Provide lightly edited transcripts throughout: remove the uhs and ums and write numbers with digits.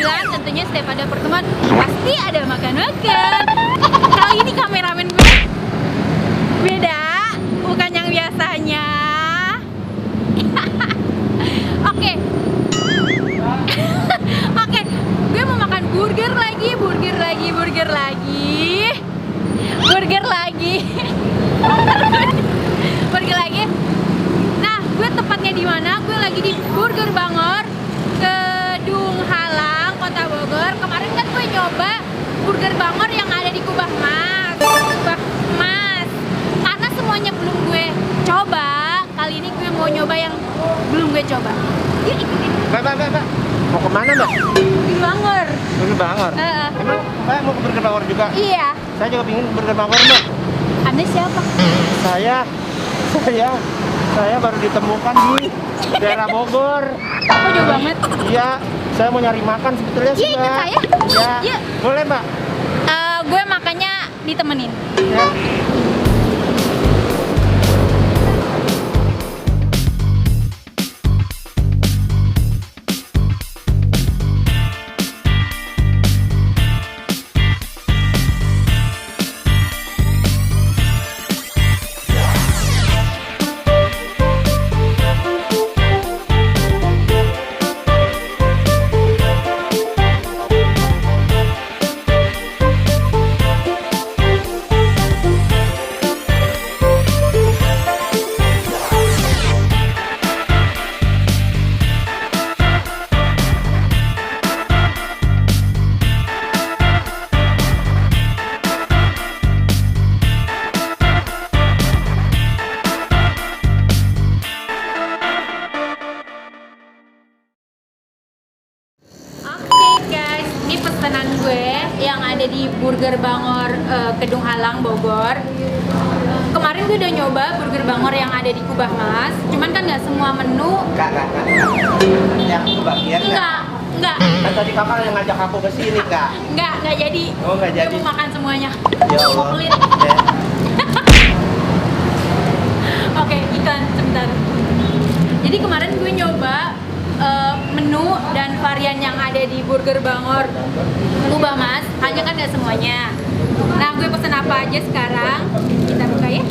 bilang tentunya setiap ada pertemuan pasti ada makan-makan. Kali ini kameramen gue beda, bukan yang biasanya. Oke. Oke, gue mau makan burger lagi. Burger lagi. Nah, gue tepatnya di mana? Gue lagi di Burger Bangor, Kedung Halang, Kota Bogor. Kemarin kan gue nyoba Burger Bangor yang ada di Kubah Mas. Karena semuanya belum gue coba, kali ini gue mau nyoba yang belum gue coba. Yuk ikutin. Mbak. Mau kemana, Mbak? Di Bangor. Burger Bangor? Emang Mbak mau ke Burger Bangor juga? Iya. Saya juga pingin Burger Bangor, Mbak. Anda siapa? Saya baru ditemukan di daerah Bogor. Aku jauh banget. Iya, saya mau nyari makan sebetulnya sih, Iya, Mbak. ikut saya. Iya. Yuk. Boleh, Mbak? Gue makanya ditemenin. Ya. Pesanan gue yang ada di Burger Bangor Kedung Halang Bogor. Kemarin gue udah nyoba Burger Bangor yang ada di Kubah Mas, cuman kan nggak semua menu. Enggak. Yang kebagian Enggak. Kan tadi kakak yang ngajak aku ke sini, Kak. Enggak jadi. Oh, nggak jadi. Gue mau makan semuanya. Ya Allah. Mau pelit. Ya. Oke, ikan sebentar. Jadi kemarin gue nyoba menu dan varian yang ada di Burger Bangor Kubah Mas, hanya kan nggak semuanya. Nah, gue pesen apa aja sekarang? Kita buka ya.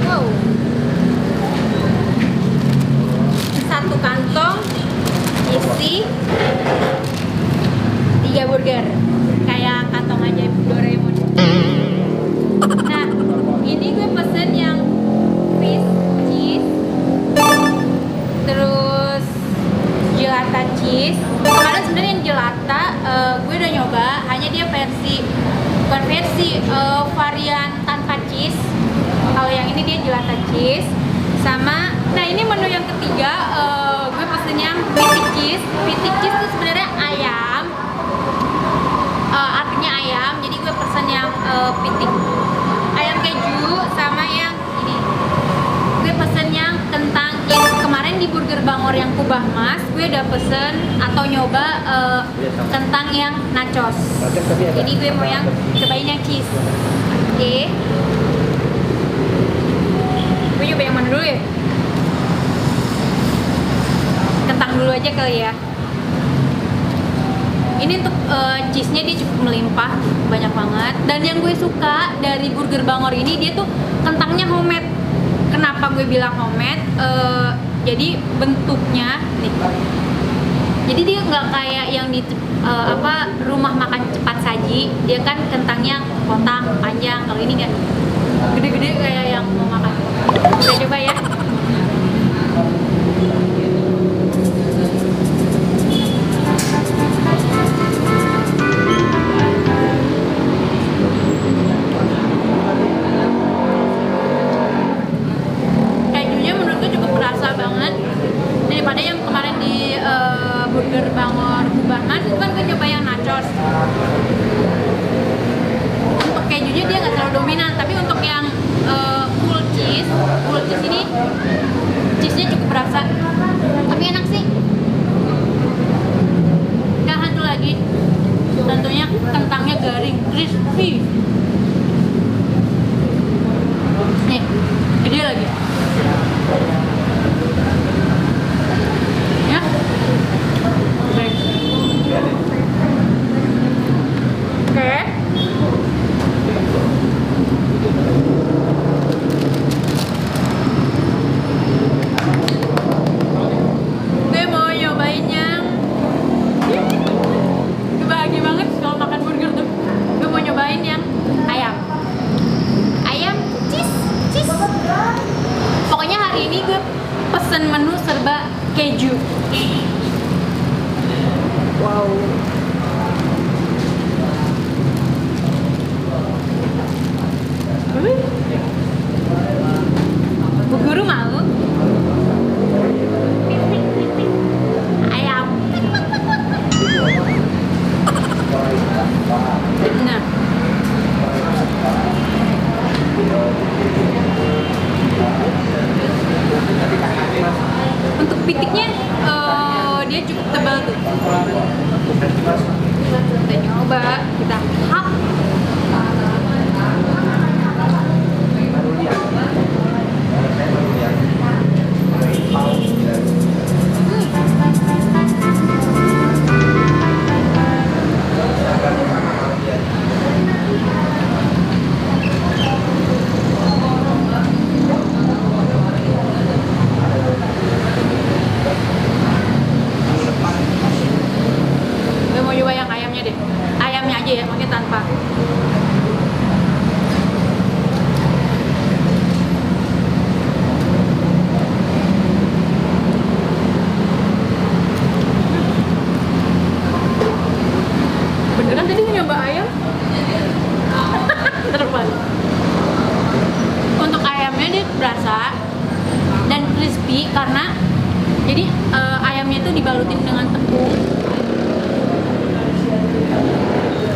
Wow. Satu kantong isi 3 burger, kayak kantong ajaib Doraemon. Nah, ini gue pesen yang fish cheese, terus gelata cheese. Kemarin sebenarnya yang gelata gue udah nyoba, hanya dia bukan versi varian tanpa cheese. Kalau yang ini dia gelata cheese sama. Nah, ini menu yang ketiga, gue pesen yang pitik cheese. Pitik cheese itu sebenarnya ayam, artinya ayam. Jadi gue pesen yang pitik ayam keju sama yang ini. Gue pesen yang kentang. Kemarin di Burger Bangor yang Kubah Mas, gue udah pesen atau nyoba kentang yang nachos. Ini gue mau yang cobain yang cheese. Oke. Gue nyoba yang mana dulu ya? Kentang dulu aja kali ya. Ini untuk cheese-nya dia cukup melimpah, banyak banget. Dan yang gue suka dari Burger Bangor ini, dia tuh kentangnya homemade. Kenapa gue bilang homemade? Jadi bentuknya nih. Jadi dia nggak kayak yang di rumah makan cepat saji. Dia kan kentangnya kotak panjang. Kalau ini kan gede-gede kayak yang mau makan. Kita coba ya. Daripada yang kemarin di Burger Bangor Kubah Mas, itu kan gue coba yang nachos. Untuk kejunya dia nggak terlalu dominan, tapi untuk yang full cheese ini cheese-nya cukup berasa. Tapi enak sih. Dan satu lagi, tentunya kentangnya garing, crispy. Nih, gede lagi. Pesen menu serba keju. Wow. Bu guru mau? Ayam. Nah. Untuk pitiknya dia cukup tebal tuh. Kita nyoba, kita hap. Gue mau coba yang ayamnya deh. Ayamnya aja ya, pakai tanpa. Beneran tadi nyoba ayam? Terbalik. Untuk ayamnya dia berasa dan crispy karena jadi ayamnya itu dibalutin dengan tepung.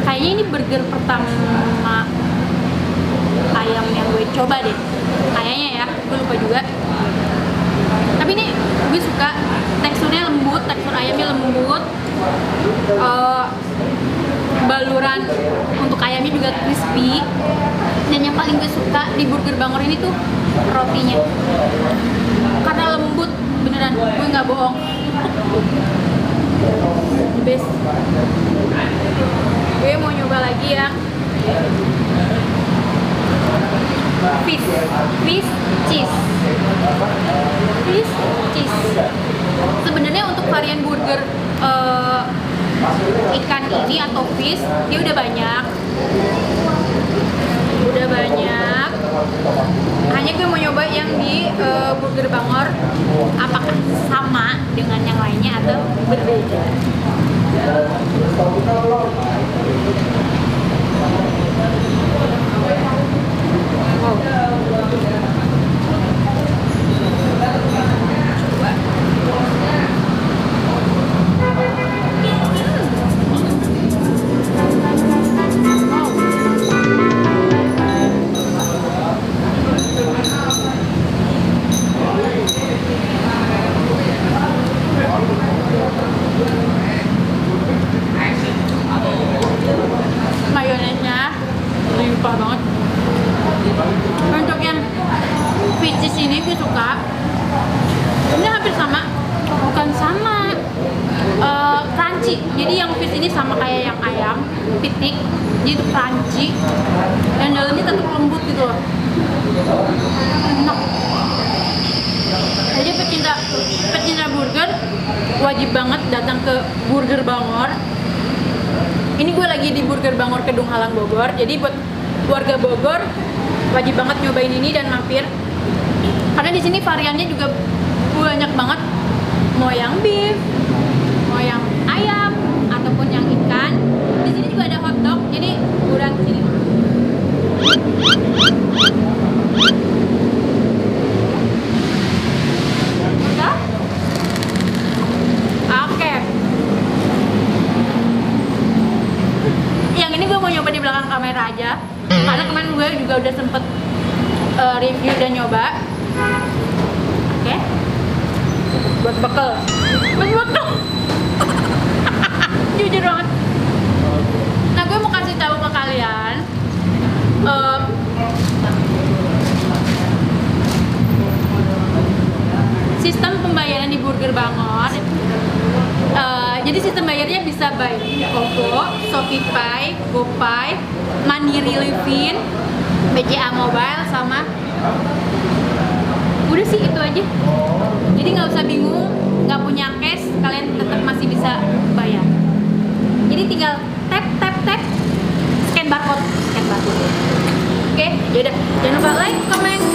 Kayaknya ini burger pertama ayam yang gue coba deh. Kayaknya ya, gue lupa juga. Tapi ini gue suka teksturnya lembut, tekstur ayamnya lembut. Baluran untuk ayamnya juga crispy. Dan yang paling gue suka di Burger Bangor ini tuh rotinya. Karena lembut, beneran, gue nggak bohong. The best. Gue mau nyoba lagi ya. Fish cheese. Fish cheese. Sebenarnya untuk varian burger ikan ini atau fish dia udah banyak. Hanya gue mau nyoba yang di Burger Bangor, apakah sama dengan yang lainnya atau berbeda. Mayonesnya limpah banget. Untuk yang fish ini gue suka. Ini hampir sama, bukan sama, crunchy. Jadi yang fish ini sama kayak yang ayam, pitik. Jadi itu crunchy dan dalamnya tetap lembut gitu loh. Enak. Jadi pecinta burger wajib banget datang ke Burger Bangor. Ini gue lagi di Burger Bangor Kedung Halang Bogor. Jadi buat warga Bogor wajib banget nyobain ini dan mampir. Karena di sini variannya juga banyak banget. Mau yang beef, mau yang ayam ataupun yang ikan. Di sini juga ada hotdog. Jadi buruan ke sini. Udah? Oke. Yang ini gue mau nyoba di belakang kamera aja. Karena kemarin gue juga udah sempet review dan nyoba. Oke. Buat bekal. Jujur banget. Nah, gue mau kasih tahu ke kalian sistem pembayaran di Burger Bangor. Jadi sistem bayarnya bisa by OVO, Shopee, GoPay, Mandiri Livin, BCA Mobile, sama udah sih itu aja. Jadi nggak usah bingung, nggak punya cash, kalian tetap masih bisa bayar. Jadi tinggal tap, scan barcode. Oke, yaudah, jangan lupa like, comment,